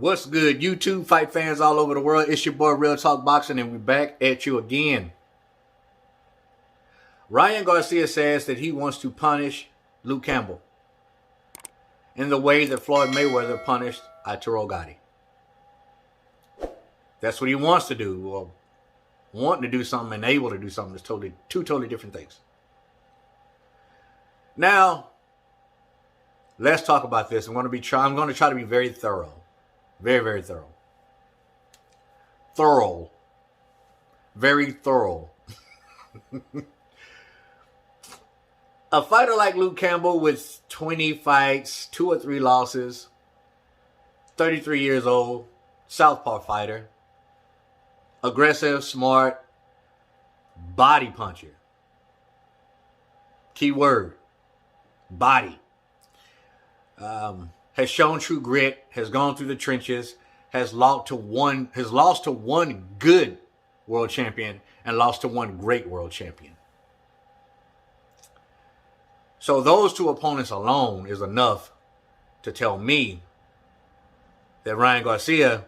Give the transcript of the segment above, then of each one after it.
What's good, YouTube fight fans all over the world? It's your boy Real Talk Boxing, and we're back at you again. Ryan Garcia says that he wants to punish Luke Campbell in the way that Floyd Mayweather punished Arturo Gatti. That's what he wants to do. Well, wanting to do something and able to do something is two totally different things. Now, let's talk about this. I'm going to try to be very thorough. Very, very thorough. Very thorough. A fighter like Luke Campbell with 20 fights, 2 or 3 losses, 33 years old, southpaw fighter, aggressive, smart, body puncher. Key word, body. Has shown true grit, has gone through the trenches, has lost to one good world champion and lost to one great world champion. So those 2 opponents alone is enough to tell me that Ryan Garcia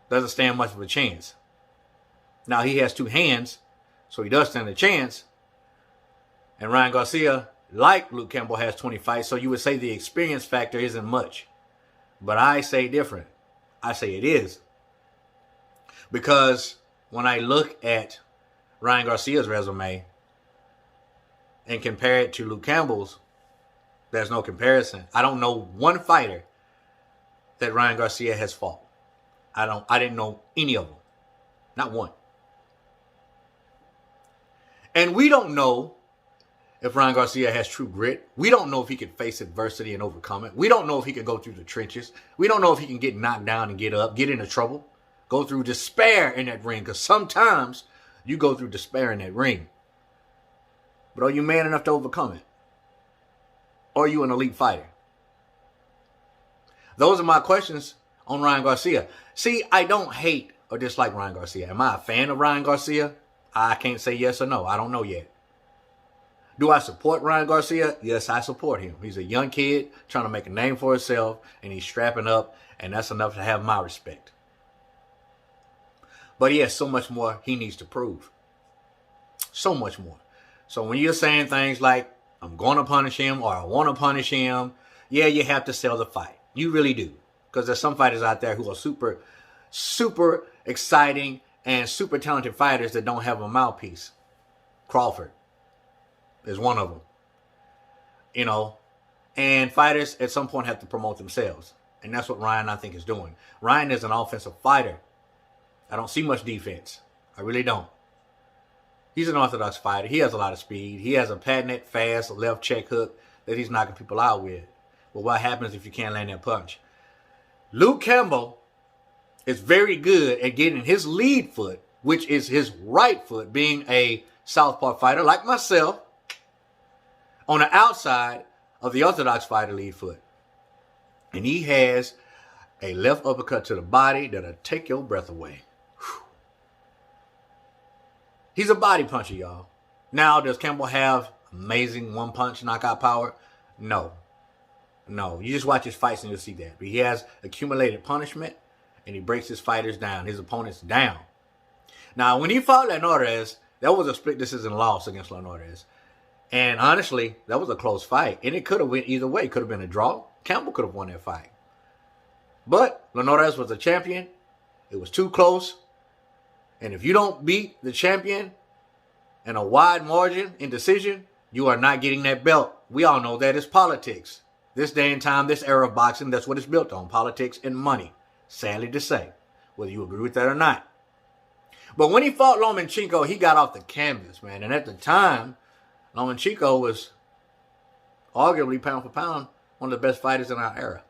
doesn't stand much of a chance. Now, he has 2 hands, so he does stand a chance. And Ryan Garcia, like Luke Campbell, has 20 fights, so you would say the experience factor isn't much. But I say different. I say it is. Because when I look at Ryan Garcia's resume and compare it to Luke Campbell's, there's no comparison. I don't know one fighter that Ryan Garcia has fought. I didn't know any of them. Not one. And we don't know if Ryan Garcia has true grit. We don't know if he can face adversity and overcome it. We don't know if he can go through the trenches. We don't know if he can get knocked down and get up, get into trouble, go through despair in that ring. Because sometimes you go through despair in that ring. But are you man enough to overcome it? Or are you an elite fighter? Those are my questions on Ryan Garcia. See, I don't hate or dislike Ryan Garcia. Am I a fan of Ryan Garcia? I can't say yes or no. I don't know yet. Do I support Ryan Garcia? Yes, I support him. He's a young kid trying to make a name for himself, and he's strapping up, and that's enough to have my respect. But he has so much more he needs to prove. So much more. So when you're saying things like, I'm going to punish him or I want to punish him, yeah, you have to sell the fight. You really do. Because there's some fighters out there who are super, super exciting and super talented fighters that don't have a mouthpiece. Crawford is one of them. You know, and fighters at some point have to promote themselves. And that's what Ryan, I think, is doing. Ryan is an offensive fighter. I don't see much defense. I really don't. He's an orthodox fighter. He has a lot of speed. He has a patented, fast left check hook that he's knocking people out with. But what happens if you can't land that punch? Luke Campbell is very good at getting his lead foot, which is his right foot, being a southpaw fighter like myself, on the outside of the orthodox fighter lead foot. And he has a left uppercut to the body that'll take your breath away. Whew. He's a body puncher, y'all. Now, does Campbell have amazing one-punch knockout power? No. No. You just watch his fights and you'll see that. But he has accumulated punishment, and he breaks his fighters down, his opponents down. Now, when he fought Leonarez, that was a split decision loss against Leonarez. And honestly, that was a close fight. And it could have went either way. It could have been a draw. Campbell could have won that fight. But Leonarez was a champion. It was too close. And if you don't beat the champion in a wide margin in decision, you are not getting that belt. We all know that it's politics. This day and time, this era of boxing, that's what it's built on. Politics and money. Sadly to say. Whether you agree with that or not. But when he fought Lomachenko, he got off the canvas, man. And at the time, Lomachenko was arguably pound for pound one of the best fighters in our era.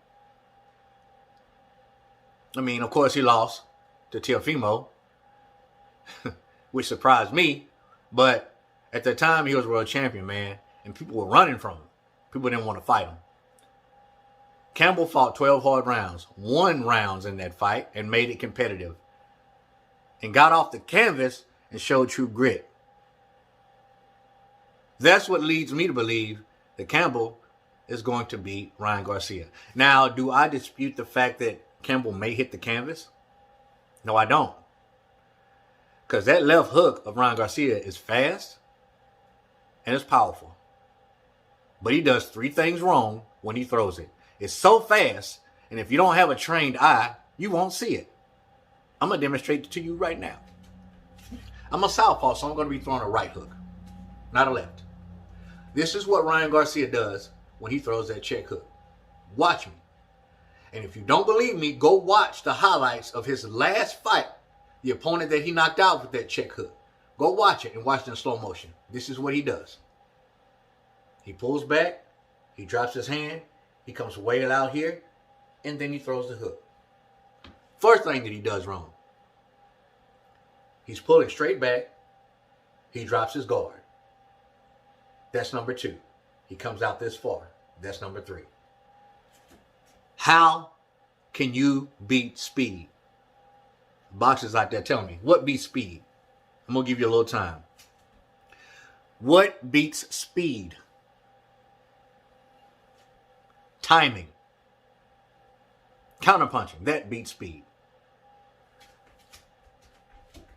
I mean, of course, he lost to Teofimo, which surprised me. But at the time, he was world champion, man. And people were running from him. People didn't want to fight him. Campbell fought 12 hard rounds, won rounds in that fight, and made it competitive. And got off the canvas and showed true grit. That's what leads me to believe that Campbell is going to beat Ryan Garcia. Now, do I dispute the fact that Campbell may hit the canvas? No, I don't. Because that left hook of Ryan Garcia is fast and it's powerful. But he does 3 things wrong when he throws it. It's so fast, and if you don't have a trained eye, you won't see it. I'm going to demonstrate it to you right now. I'm a southpaw, so I'm going to be throwing a right hook, not a left. This is what Ryan Garcia does when he throws that check hook. Watch me. And if you don't believe me, go watch the highlights of his last fight, the opponent that he knocked out with that check hook. Go watch it and watch it in slow motion. This is what he does. He pulls back, he drops his hand, he comes way out here, and then he throws the hook. First thing that he does wrong. He's pulling straight back, he drops his guard. That's number 2. He comes out this far. That's number 3. How can you beat speed? Boxers out there telling me, what beats speed? I'm going to give you a little time. What beats speed? Timing. Counterpunching. That beats speed.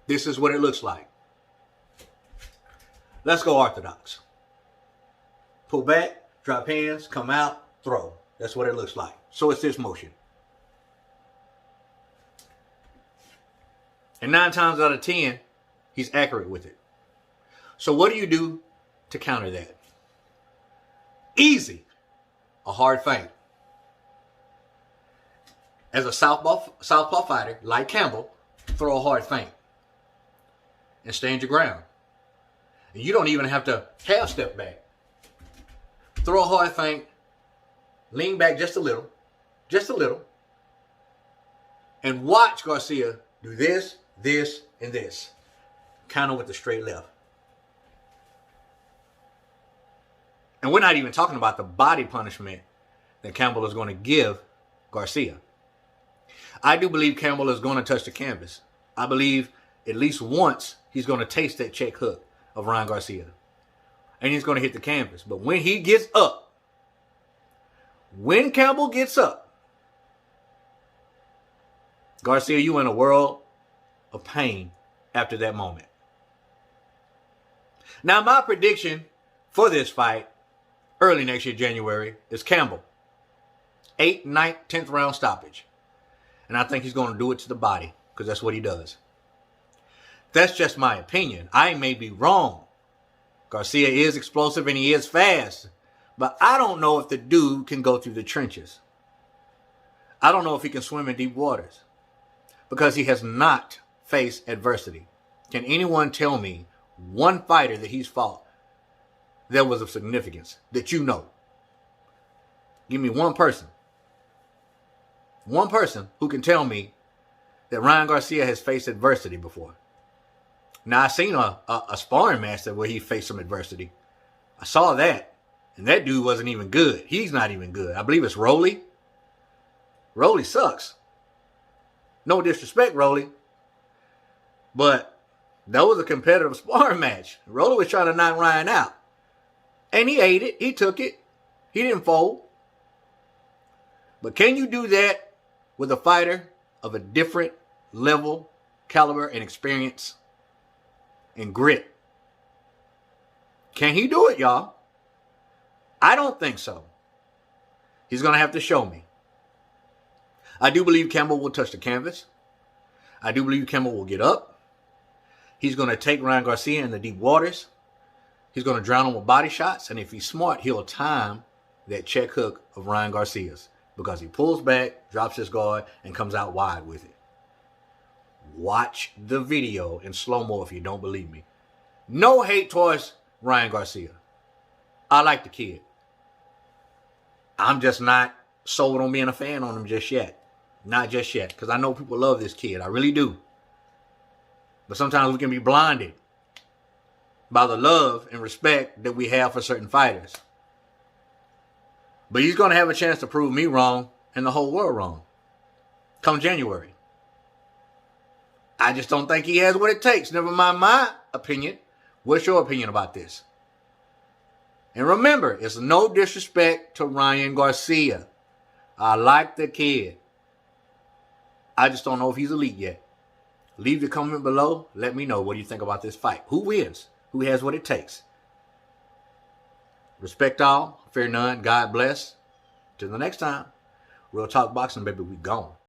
This is what it looks like. Let's go orthodox. Pull back, drop hands, come out, throw. That's what it looks like. So it's this motion. And 9 times out of 10, he's accurate with it. So what do you do to counter that? Easy. A hard feint. As a southpaw fighter, like Campbell, throw a hard feint. And stand your ground. And you don't even have to half step back. Throw a hard feint. Lean back just a little. Just a little. And watch Garcia do this, this, and this. Counter with the straight left. And we're not even talking about the body punishment that Campbell is going to give Garcia. I do believe Campbell is going to touch the canvas. I believe at least once he's going to taste that check hook of Ryan Garcia. And he's going to hit the canvas. But when he gets up, when Campbell gets up, Garcia, you in a world of pain after that moment. Now, my prediction for this fight, early next year, January, is Campbell. 8th, 9th, 10th round stoppage. And I think he's going to do it to the body because that's what he does. That's just my opinion. I may be wrong. Garcia is explosive and he is fast. But I don't know if the dude can go through the trenches. I don't know if he can swim in deep waters. Because he has not faced adversity. Can anyone tell me one fighter that he's fought that was of significance that you know? Give me one person. One person who can tell me that Ryan Garcia has faced adversity before. Now, I've seen a sparring match where he faced some adversity. I saw that. And that dude wasn't even good. He's not even good. I believe it's Rolly. Rolly sucks. No disrespect, Rolly. But that was a competitive sparring match. Rolly was trying to knock Ryan out. And he ate it. He took it. He didn't fold. But can you do that with a fighter of a different level, caliber, and experience and grit? Can he do it, y'all? I don't think so. He's going to have to show me. I do believe Campbell will touch the canvas. I do believe Campbell will get up. He's going to take Ryan Garcia in the deep waters. He's going to drown him with body shots. And if he's smart, he'll time that check hook of Ryan Garcia's. Because he pulls back, drops his guard, and comes out wide with it. Watch the video in slow-mo if you don't believe me. No hate towards Ryan Garcia. I like the kid. I'm just not sold on being a fan on him just yet. Not just yet. Because I know people love this kid. I really do. But sometimes we can be blinded by the love and respect that we have for certain fighters. But he's going to have a chance to prove me wrong and the whole world wrong. Come January. I just don't think he has what it takes. Never mind my opinion. What's your opinion about this? And remember, it's no disrespect to Ryan Garcia. I like the kid. I just don't know if he's elite yet. Leave your comment below. Let me know what do you think about this fight. Who wins? Who has what it takes? Respect all. Fear none. God bless. Till the next time. Real Talk Boxing, baby. We gone.